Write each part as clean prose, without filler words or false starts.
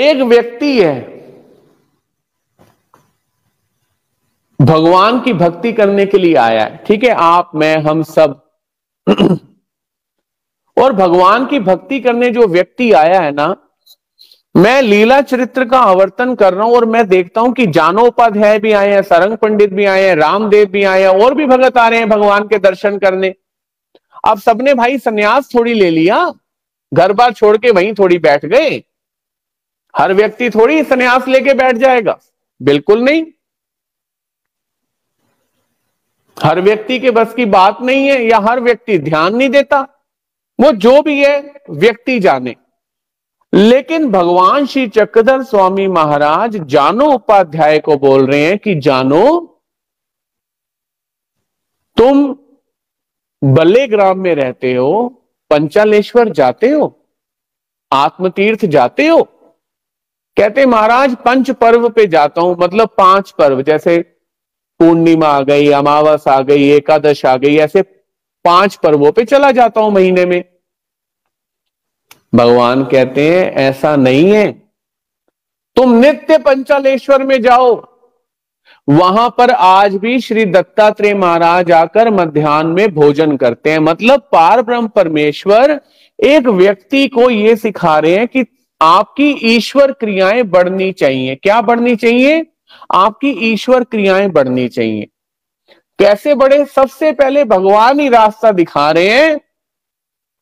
एक व्यक्ति है, भगवान की भक्ति करने के लिए आया है, ठीक है, आप मैं हम सब। और भगवान की भक्ति करने जो व्यक्ति आया है ना, मैं लीला चरित्र का आवर्तन कर रहा हूं और मैं देखता हूं कि जानोपाध्याय भी आए हैं, सारंग पंडित भी आए हैं, रामदेव भी आए हैं, और भी भगत आ रहे हैं भगवान के दर्शन करने। अब सबने भाई सन्यास थोड़ी ले लिया, घर बार छोड़ के वहीं थोड़ी बैठ गए। हर व्यक्ति थोड़ी सन्यास लेके बैठ जाएगा, बिल्कुल नहीं। हर व्यक्ति के बस की बात नहीं है, या हर व्यक्ति ध्यान नहीं देता, वो जो भी है व्यक्ति जाने। लेकिन भगवान श्री चक्रधर स्वामी महाराज जानो उपाध्याय को बोल रहे हैं कि जानो, तुम बल्लेग्राम में रहते हो, पंचालेश्वर जाते हो, आत्मतीर्थ जाते हो? कहते महाराज पंच पर्व पे जाता हूं, मतलब 5 पर्व, जैसे पूर्णिमा आ गई, अमावस आ गई, एकादश आ गई, ऐसे 5 पर्वों पे चला जाता हूं महीने में। भगवान कहते हैं ऐसा नहीं है, तुम नित्य पंचालेश्वर में जाओ, वहां पर आज भी श्री दत्तात्रेय महाराज आकर मध्याह्न में भोजन करते हैं। मतलब पार ब्रह्म परमेश्वर एक व्यक्ति को यह सिखा रहे हैं कि आपकी ईश्वर क्रियाएं बढ़नी चाहिए। क्या बढ़नी चाहिए? आपकी ईश्वर क्रियाएं बढ़नी चाहिए। कैसे बढ़े? सबसे पहले भगवान ही रास्ता दिखा रहे हैं,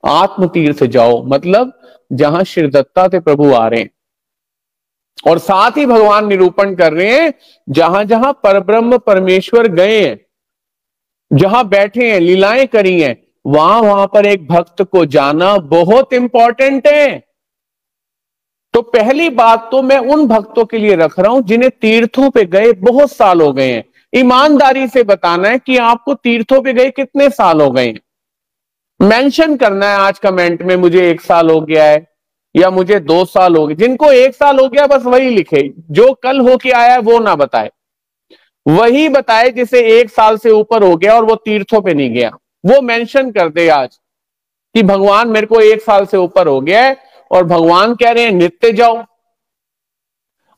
आत्म तीर्थ जाओ, मतलब जहां श्री दत्तात्रेय प्रभु आ रहे हैं। और साथ ही भगवान निरूपण कर रहे हैं, जहां जहां परब्रह्म परमेश्वर गए हैं, जहां बैठे हैं, लीलाएं करी हैं, वहां वहां पर एक भक्त को जाना बहुत इंपॉर्टेंट है। तो पहली बात तो मैं उन भक्तों के लिए रख रहा हूं जिन्हें तीर्थों पे गए बहुत साल हो गए हैं। ईमानदारी से बताना है कि आपको तीर्थों पे गए कितने साल हो गए हैं। मेंशन करना है आज कमेंट में, मुझे 1 साल हो गया है या मुझे 2 साल हो गए। जिनको 1 साल हो गया बस वही लिखे, जो कल होके आया है वो ना बताए। वही बताए जिसे 1 साल से ऊपर हो गया और वो तीर्थों पे नहीं गया, वो मेंशन कर दे आज कि भगवान मेरे को 1 साल से ऊपर हो गया है और भगवान कह रहे हैं नित्य जाओ।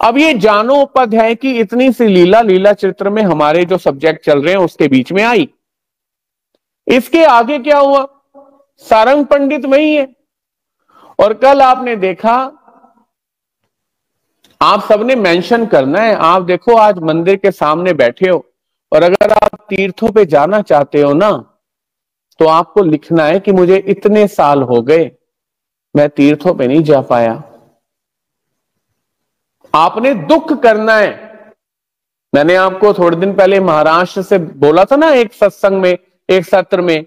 अब ये जानो उपाध्याय की इतनी सी लीला, लीला चित्र में हमारे जो सब्जेक्ट चल रहे हैं उसके बीच में आई। इसके आगे क्या हुआ? सारंग पंडित वही है। और कल आपने देखा, आप सबने मेंशन करना है। आप देखो आज मंदिर के सामने बैठे हो, और अगर आप तीर्थों पे जाना चाहते हो ना, तो आपको लिखना है कि मुझे इतने साल हो गए, मैं तीर्थों पे नहीं जा पाया। आपने दुख करना है। मैंने आपको थोड़े दिन पहले महाराष्ट्र से बोला था ना, एक सत्संग में, एक सत्र में,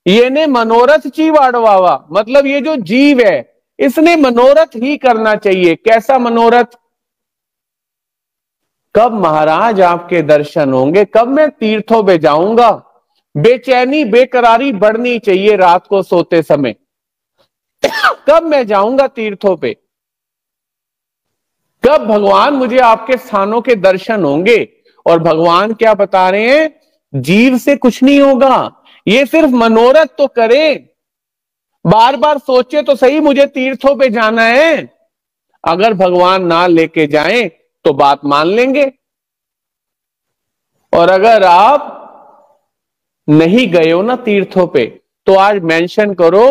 ये ने मनोरथ ची वाड़वावा, मतलब ये जो जीव है इसने मनोरथ ही करना चाहिए। कैसा मनोरथ? कब महाराज आपके दर्शन होंगे, कब मैं तीर्थों पे जाऊंगा। बेचैनी बेकरारी बढ़नी चाहिए रात को सोते समय, कब मैं जाऊंगा तीर्थों पे, कब भगवान मुझे आपके स्थानों के दर्शन होंगे। और भगवान क्या बता रहे हैं? जीव से कुछ नहीं होगा, ये सिर्फ मनोरथ तो करे, बार बार सोचे तो सही मुझे तीर्थों पे जाना है। अगर भगवान ना लेके जाएं तो बात मान लेंगे, और अगर आप नहीं गए हो ना तीर्थों पे, तो आज मेंशन करो,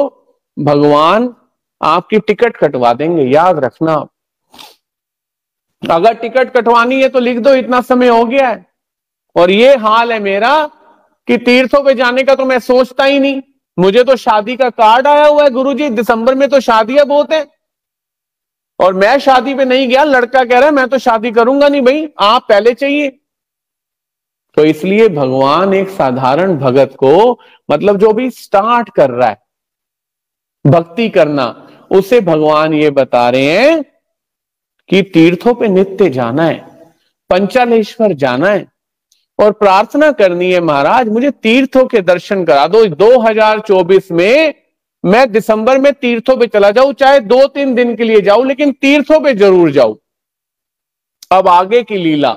भगवान आपकी टिकट कटवा देंगे। याद रखना, अगर टिकट कटवानी है तो लिख दो इतना समय हो गया है। और ये हाल है मेरा कि तीर्थों पे जाने का तो मैं सोचता ही नहीं। मुझे तो शादी का कार्ड आया हुआ है, गुरुजी दिसंबर में तो शादियां बहुत है, और मैं शादी पे नहीं गया। लड़का कह रहा है मैं तो शादी करूंगा नहीं। भाई आप पहले चाहिए। तो इसलिए भगवान एक साधारण भगत को, मतलब जो भी स्टार्ट कर रहा है भक्ति करना, उसे भगवान ये बता रहे हैं कि तीर्थों पे नित्य जाना है, पंचालेश्वर जाना है, और प्रार्थना करनी है, महाराज मुझे तीर्थों के दर्शन करा दो। 2024 में मैं दिसंबर में तीर्थों पे चला जाऊं, चाहे 2-3 दिन के लिए जाऊं, लेकिन तीर्थों पे जरूर जाऊं। अब आगे की लीला,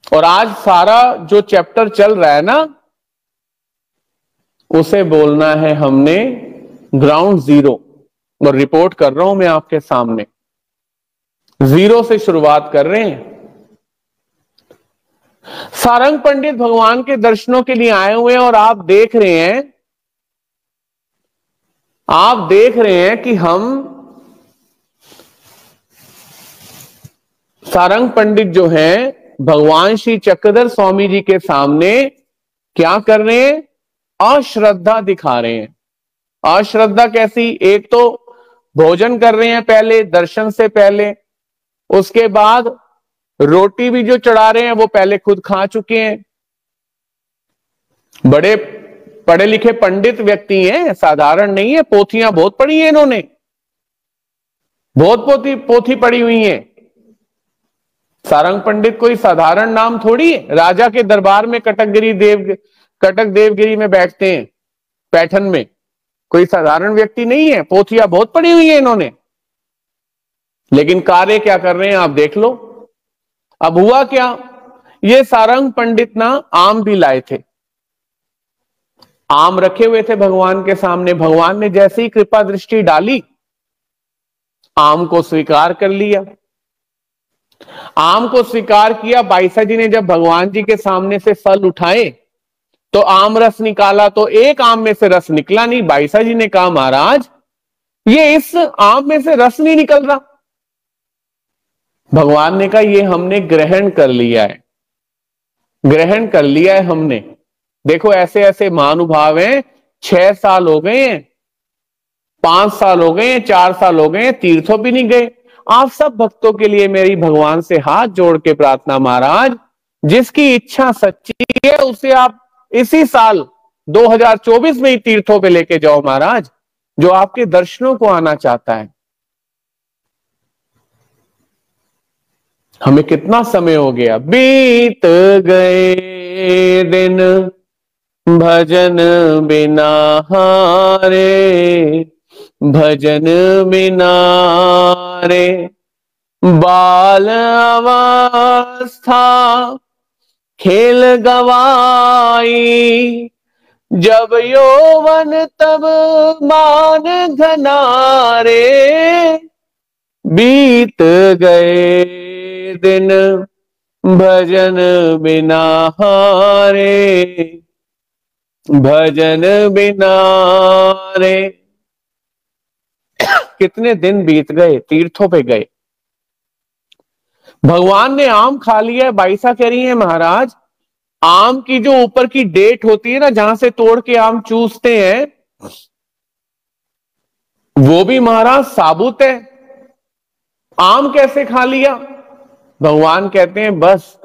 और आज सारा जो चैप्टर चल रहा है ना, उसे बोलना है हमने ग्राउंड जीरो। और रिपोर्ट कर रहा हूं मैं आपके सामने, जीरो से शुरुआत कर रहे हैं। सारंग पंडित भगवान के दर्शनों के लिए आए हुए हैं और आप देख रहे हैं कि हम सारंग पंडित जो हैं भगवान श्री चक्रधर स्वामी जी के सामने क्या कर रहे हैं? अश्रद्धा दिखा रहे हैं। अश्रद्धा कैसी? एक तो भोजन कर रहे हैं पहले, दर्शन से पहले, उसके बाद रोटी भी जो चढ़ा रहे हैं वो पहले खुद खा चुके हैं। बड़े पढ़े लिखे पंडित व्यक्ति हैं, साधारण नहीं है, पोथियां बहुत पढ़ी हैं इन्होंने, बहुत पोथी पढ़ी हुई है। सारंग पंडित कोई साधारण नाम थोड़ी है। राजा के दरबार में कटक देवगिरी में बैठते हैं, पैठन में, कोई साधारण व्यक्ति नहीं है, पोथियां बहुत पढ़ी हुई है इन्होंने। लेकिन कार्य क्या कर रहे हैं आप देख लो। अब हुआ क्या, ये सारंग पंडित ना आम भी लाए थे, आम रखे हुए थे भगवान के सामने। भगवान ने जैसे ही कृपा दृष्टि डाली, आम को स्वीकार कर लिया। आम को स्वीकार किया। बाईसा जी ने जब भगवान जी के सामने से फल उठाए तो आम रस निकाला, तो एक आम में से रस निकला नहीं। बाईसा जी ने कहा महाराज ये इस आम में से रस नहीं निकल रहा। भगवान ने कहा ये हमने ग्रहण कर लिया है, ग्रहण कर लिया है हमने। देखो ऐसे ऐसे महानुभाव हैं, 6 साल हो गए हैं, 5 साल हो गए हैं, 4 साल हो गए हैं, तीर्थों भी नहीं गए। आप सब भक्तों के लिए मेरी भगवान से हाथ जोड़ के प्रार्थना, महाराज जिसकी इच्छा सच्ची है उसे आप इसी साल 2024 में ही तीर्थों पे लेके जाओ महाराज, जो आपके दर्शनों को आना चाहता है। हमें कितना समय हो गया, बीत गए दिन भजन बिना हारे, भजन बिना रे, बाल अवस्था खेल गवाई, जब यौवन तब मान घनारे, बीत गए दिन भजन बिना हारे, भजन बिना रे। कितने दिन बीत गए, तीर्थों पे गए, भगवान ने आम खा लिया। बाईसा कह रही है महाराज आम की जो ऊपर की डेट होती है ना, जहां से तोड़ के आम चूसते हैं, वो भी महाराज साबुत है। आम कैसे खा लिया? भगवान कहते हैं बस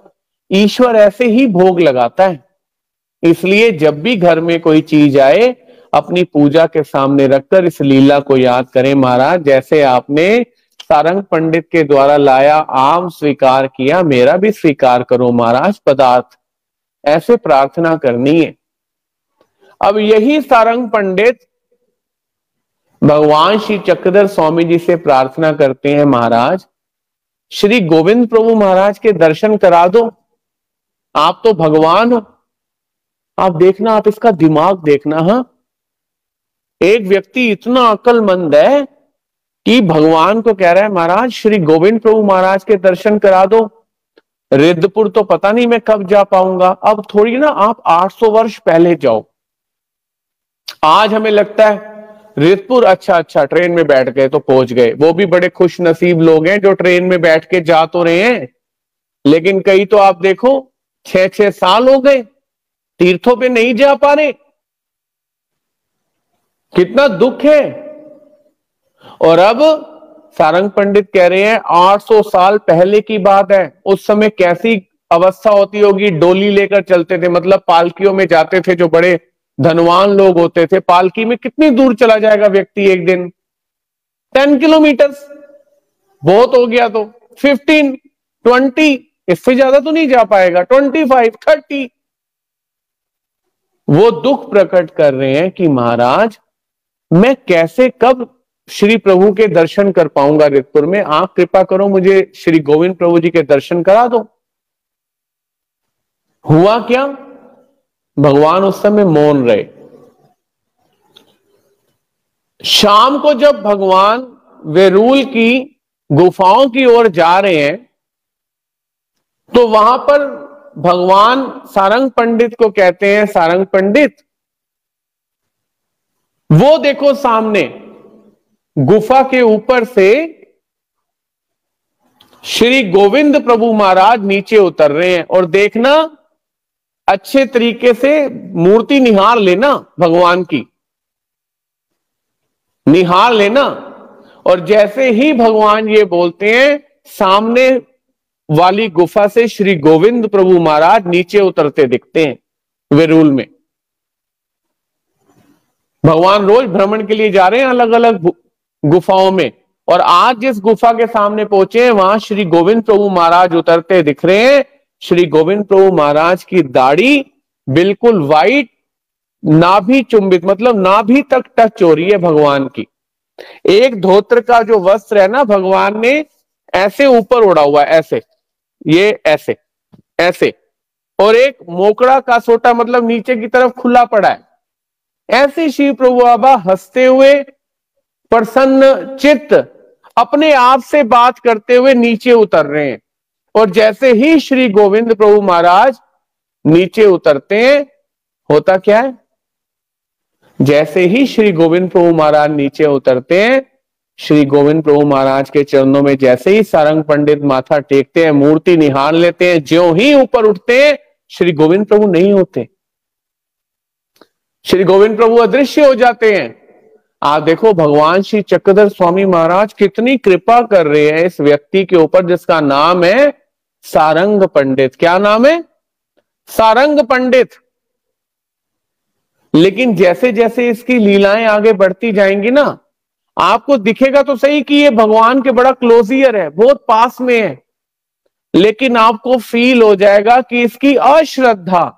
ईश्वर ऐसे ही भोग लगाता है, इसलिए जब भी घर में कोई चीज आए अपनी पूजा के सामने रखकर इस लीला को याद करें। महाराज जैसे आपने सारंग पंडित के द्वारा लाया आम स्वीकार किया, मेरा भी स्वीकार करो महाराज पदार्थ, ऐसे प्रार्थना करनी है। अब यही सारंग पंडित भगवान श्री चक्रधर स्वामी जी से प्रार्थना करते हैं, महाराज श्री गोविंद प्रभु महाराज के दर्शन करा दो, आप तो भगवान हो। आप देखना, आप इसका दिमाग देखना। हाँ, एक व्यक्ति इतना अक्लमंद है कि भगवान को कह रहा है महाराज श्री गोविंद प्रभु महाराज के दर्शन करा दो। रिद्धपुर तो पता नहीं मैं कब जा पाऊंगा, अब थोड़ी ना आप 800 वर्ष पहले जाओ। आज हमें लगता है रिद्धपुर अच्छा ट्रेन में बैठ गए तो पहुंच गए, वो भी बड़े खुश नसीब लोग हैं जो ट्रेन में बैठ के जा तो रहे हैं, लेकिन कई तो आप देखो 6-6 साल हो गए तीर्थों पे नहीं जा पा रहे। कितना दुख है। और अब सारंग पंडित कह रहे हैं 800 साल पहले की बात है, उस समय कैसी अवस्था होती होगी। डोली लेकर चलते थे, मतलब पालकियों में जाते थे, जो बड़े धनवान लोग होते थे। पालकी में कितनी दूर चला जाएगा व्यक्ति एक दिन? 10 किलोमीटर बहुत हो गया, तो 15, 20, इससे ज्यादा तो नहीं जा पाएगा, 25, 30। वो दुख प्रकट कर रहे हैं कि महाराज मैं कैसे कब श्री प्रभु के दर्शन कर पाऊंगा रिद्धपुर में, आप कृपा करो मुझे श्री गोविंद प्रभु जी के दर्शन करा दो। हुआ क्या, भगवान उस समय मौन रहे। शाम को जब भगवान वेरूल की गुफाओं की ओर जा रहे हैं तो वहां पर भगवान सारंग पंडित को कहते हैं, सारंग पंडित वो देखो सामने गुफा के ऊपर से श्री गोविंद प्रभु महाराज नीचे उतर रहे हैं, और देखना अच्छे तरीके से मूर्ति निहार लेना, भगवान की निहार लेना। और जैसे ही भगवान ये बोलते हैं, सामने वाली गुफा से श्री गोविंद प्रभु महाराज नीचे उतरते दिखते हैं वेरूल में। भगवान रोज भ्रमण के लिए जा रहे हैं अलग अलग गुफाओं में, और आज जिस गुफा के सामने पहुंचे हैं वहां श्री गोविंद प्रभु महाराज उतरते दिख रहे हैं। श्री गोविंद प्रभु महाराज की दाढ़ी बिल्कुल वाइट, नाभि चुंबित, मतलब नाभि तक टच हो रही है भगवान की। एक धोत्र का जो वस्त्र है ना, भगवान ने ऐसे ऊपर ओढ़ा हुआ है, ऐसे, ये ऐसे ऐसे, और एक मोकड़ा का सोटा मतलब नीचे की तरफ खुला पड़ा है। ऐसे शिव प्रभु बाबा हंसते हुए, प्रसन्न चित्त, अपने आप से बात करते हुए नीचे उतर रहे हैं। और जैसे ही श्री गोविंद प्रभु महाराज नीचे उतरते हैं, होता क्या है, जैसे ही श्री गोविंद प्रभु महाराज नीचे उतरते हैं, श्री गोविंद प्रभु महाराज के चरणों में जैसे ही सारंग पंडित माथा टेकते हैं, मूर्ति निहार लेते हैं, ज्यों ही ऊपर उठते हैं श्री गोविंद प्रभु नहीं होते, श्री गोविंद प्रभु अदृश्य हो जाते हैं। आप देखो भगवान श्री चक्रधर स्वामी महाराज कितनी कृपा कर रहे हैं इस व्यक्ति के ऊपर जिसका नाम है सारंग पंडित। क्या नाम है? सारंग पंडित। लेकिन जैसे जैसे इसकी लीलाएं आगे बढ़ती जाएंगी ना, आपको दिखेगा तो सही कि ये भगवान के बड़ा क्लोजियर है, बहुत पास में है, लेकिन आपको फील हो जाएगा कि इसकी अश्रद्धा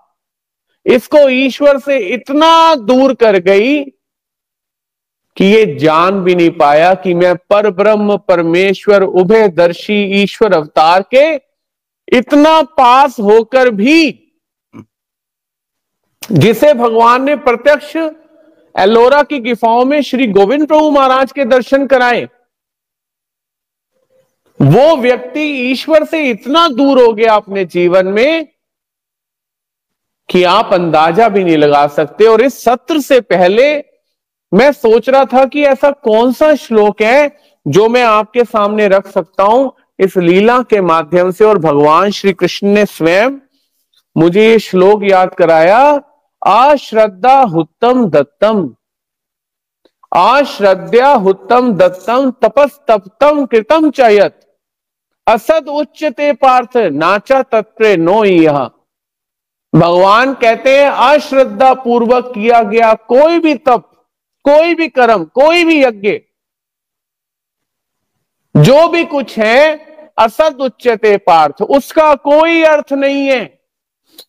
इसको ईश्वर से इतना दूर कर गई कि ये जान भी नहीं पाया कि मैं पर ब्रह्म परमेश्वर उभयदर्शी ईश्वर अवतार के इतना पास होकर भी, जिसे भगवान ने प्रत्यक्ष एलोरा की गुफाओं में श्री गोविंद प्रभु महाराज के दर्शन कराए, वो व्यक्ति ईश्वर से इतना दूर हो गया अपने जीवन में कि आप अंदाजा भी नहीं लगा सकते। और इस सत्र से पहले मैं सोच रहा था कि ऐसा कौन सा श्लोक है जो मैं आपके सामने रख सकता हूं इस लीला के माध्यम से, और भगवान श्री कृष्ण ने स्वयं मुझे ये श्लोक याद कराया। अश्रद्धा हुत्तम दत्तम, अश्रद्धा हुत्तम दत्तम तपस्तप्तम कृतम चयत, असद उच्चते पार्थ नाचा तत्प्रे नो यह। भगवान कहते हैं अश्रद्धा पूर्वक किया गया कोई भी तप, कोई भी कर्म, कोई भी यज्ञ, जो भी कुछ है, असत उच्चते पार्थ, उसका कोई अर्थ नहीं है,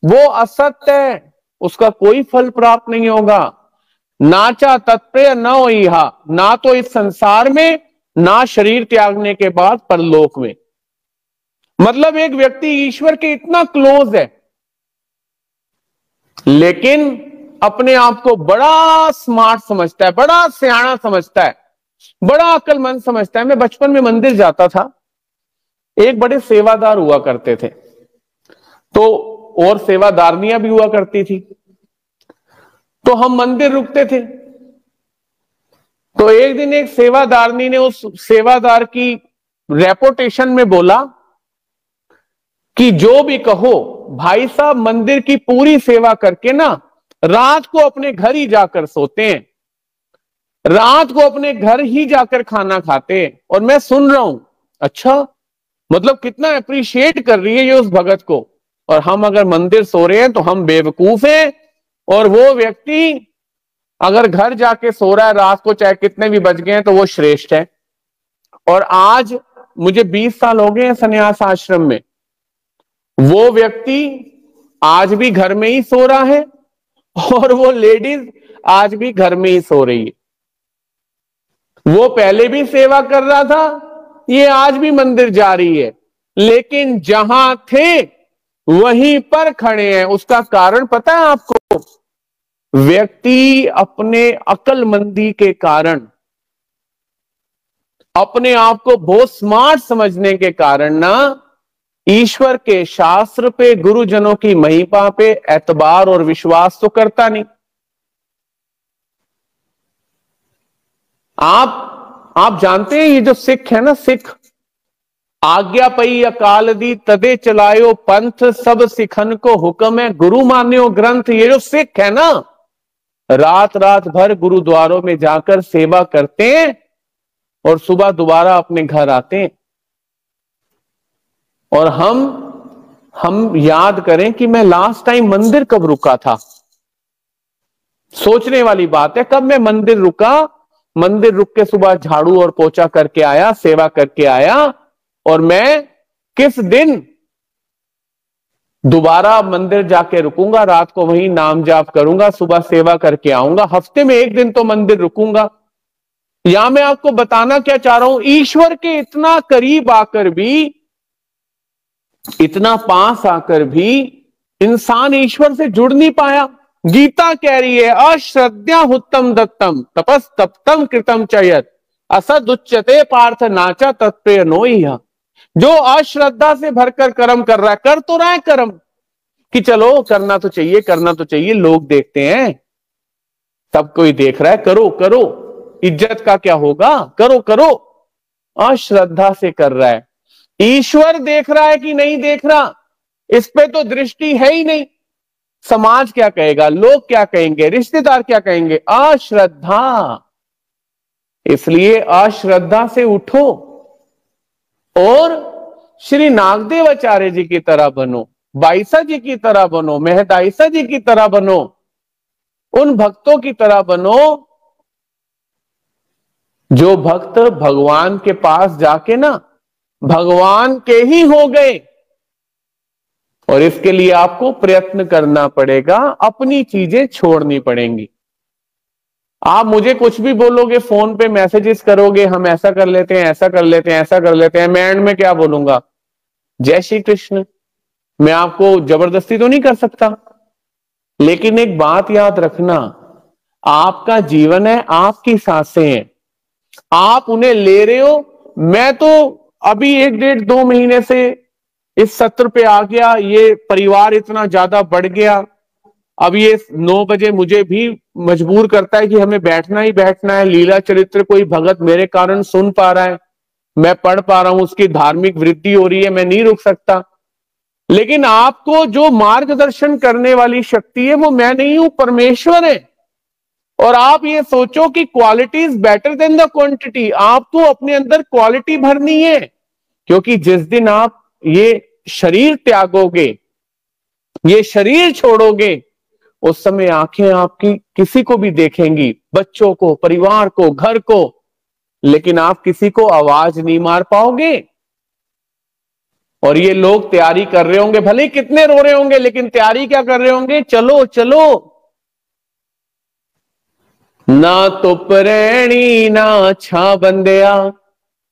वो असत्य है, उसका कोई फल प्राप्त नहीं होगा। नाचा तत्प्रेय न इहा, ना तो इस संसार में, ना शरीर त्यागने के बाद परलोक में। मतलब एक व्यक्ति ईश्वर के इतना क्लोज है, लेकिन अपने आप को बड़ा स्मार्ट समझता है, बड़ा सियाना समझता है, बड़ा अक्लमंद समझता है। मैं बचपन में मंदिर जाता था, एक बड़े सेवादार हुआ करते थे, तो और सेवादारनियां भी हुआ करती थी, तो हम मंदिर रुकते थे। तो एक दिन एक सेवादारनी ने उस सेवादार की रेपुटेशन में बोला कि जो भी कहो भाई साहब मंदिर की पूरी सेवा करके ना रात को अपने घर ही जाकर सोते हैं, रात को अपने घर ही जाकर खाना खाते हैं। और मैं सुन रहा हूं, अच्छा मतलब कितना अप्रिशिएट कर रही है ये उस भगत को, और हम अगर मंदिर सो रहे हैं तो हम बेवकूफ हैं, और वो व्यक्ति अगर घर जाके सो रहा है रात को चाहे कितने भी बज गए हैं तो वो श्रेष्ठ है। और आज मुझे 20 साल हो गए हैं संन्यास आश्रम में, वो व्यक्ति आज भी घर में ही सो रहा है, और वो लेडीज आज भी घर में ही सो रही है। वो पहले भी सेवा कर रहा था, ये आज भी मंदिर जा रही है, लेकिन जहां थे वहीं पर खड़े हैं। उसका कारण पता है आपको? व्यक्ति अपने अक्लमंदी के कारण अपने आप को बहुत स्मार्ट समझने के कारण ना ईश्वर के शास्त्र पे, गुरुजनों की महिमा पे एतबार और विश्वास तो करता नहीं। आप जानते हैं ये जो सिख है ना, सिख, आज्ञा पई अकाल दी तदे चलायो पंथ, सब सिखन को हुक्म है गुरु मान्यो ग्रंथ। ये जो सिख है ना, रात रात भर गुरुद्वारों में जाकर सेवा करते हैं और सुबह दोबारा अपने घर आते हैं। और हम याद करें कि मैं लास्ट टाइम मंदिर कब रुका था। सोचने वाली बात है, कब मैं मंदिर रुका। मंदिर रुक के सुबह झाड़ू और पोछा करके आया, सेवा करके आया, और मैं किस दिन दोबारा मंदिर जाके रुकूंगा, रात को वहीं नाम जाप करूंगा, सुबह सेवा करके आऊंगा। हफ्ते में एक दिन तो मंदिर रुकूंगा। यहां मैं आपको बताना क्या चाह रहा हूं, ईश्वर के इतना करीब आकर भी, इतना पास आकर भी इंसान ईश्वर से जुड़ नहीं पाया। गीता कह रही है अश्रद्धा उत्तम दत्तम तपस तप्तम कृतम चयत असद उच्चते पार्थ नाचा तत्प्रिय नोइहा। जो अश्रद्धा से भरकर कर्म कर रहा है, कर तो रहा है कर्म कि चलो करना तो चाहिए, करना तो चाहिए, लोग देखते हैं, सब कोई देख रहा है, करो करो, इज्जत का क्या होगा, करो करो। अश्रद्धा से कर रहा है। ईश्वर देख रहा है कि नहीं देख रहा, इस पे तो दृष्टि है ही नहीं। समाज क्या कहेगा, लोग क्या कहेंगे, रिश्तेदार क्या कहेंगे, अश्रद्धा। इसलिए अश्रद्धा से उठो और श्री नागदेव आचार्य जी की तरह बनो, बाईसा जी की तरह बनो, मेहदाइसा जी की तरह बनो, उन भक्तों की तरह बनो जो भक्त भगवान के पास जाके ना भगवान के ही हो गए। और इसके लिए आपको प्रयत्न करना पड़ेगा, अपनी चीजें छोड़नी पड़ेंगी। आप मुझे कुछ भी बोलोगे, फोन पे मैसेजेस करोगे, हम ऐसा कर लेते हैं, ऐसा कर लेते हैं, ऐसा कर लेते हैं, मैं एंड में क्या बोलूंगा, जय श्री कृष्ण। मैं आपको जबरदस्ती तो नहीं कर सकता। लेकिन एक बात याद रखना, आपका जीवन है, आपकी सांसें हैं, आप उन्हें ले रहे हो। मैं तो अभी 1-1.5-2 महीने से इस सत्र पे आ गया, ये परिवार इतना ज्यादा बढ़ गया, अब ये 9 बजे मुझे भी मजबूर करता है कि हमें बैठना ही बैठना है। लीला चरित्र कोई भगत मेरे कारण सुन पा रहा है, मैं पढ़ पा रहा हूं, उसकी धार्मिक वृद्धि हो रही है, मैं नहीं रुक सकता। लेकिन आपको जो मार्गदर्शन करने वाली शक्ति है वो मैं नहीं हूं, परमेश्वर है। और आप ये सोचो कि quality is better than the quantity. आपको अपने अंदर क्वालिटी भरनी है, क्योंकि जिस दिन आप ये शरीर त्यागोगे, ये शरीर छोड़ोगे, उस समय आंखें आपकी किसी को भी देखेंगी, बच्चों को, परिवार को, घर को, लेकिन आप किसी को आवाज नहीं मार पाओगे। और ये लोग तैयारी कर रहे होंगे, भले कितने रो रहे होंगे, लेकिन तैयारी क्या कर रहे होंगे, चलो चलो। ना तुप रैणी ना छा बंदिया,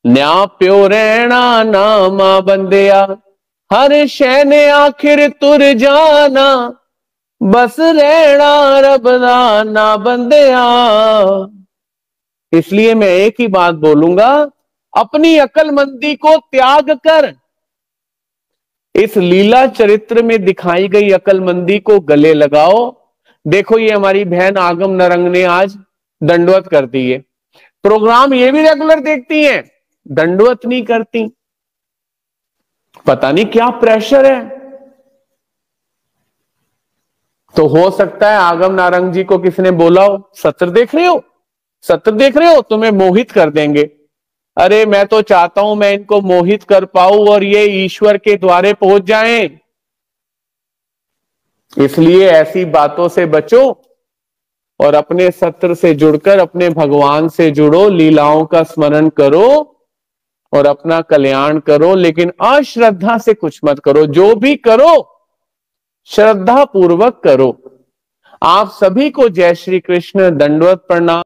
न्या प्यो रहना ना मां बंदिया, हर शै ने आखिर तुर जाना, बस रहना रब दा ना बंदिया। इसलिए मैं एक ही बात बोलूंगा, अपनी अकलमंदी को त्याग कर इस लीला चरित्र में दिखाई गई अकलमंदी को गले लगाओ। देखो ये हमारी बहन आगम नरंग ने आज दंडवत कर दी है। प्रोग्राम ये भी रेगुलर देखती हैं, दंडवत नहीं करती। पता नहीं क्या प्रेशर है। तो हो सकता है आगम नारंग जी को किसने बोला हो, सत्र देख रहे हो, सत्र देख रहे हो, तुम्हें मोहित कर देंगे। अरे मैं तो चाहता हूं मैं इनको मोहित कर पाऊं और ये ईश्वर के द्वारे पहुंच जाएं। इसलिए ऐसी बातों से बचो और अपने सत्र से जुड़कर अपने भगवान से जुड़ो, लीलाओं का स्मरण करो और अपना कल्याण करो। लेकिन अश्रद्धा से कुछ मत करो, जो भी करो श्रद्धा पूर्वक करो। आप सभी को जय श्री कृष्ण, दंडवत प्रणाम।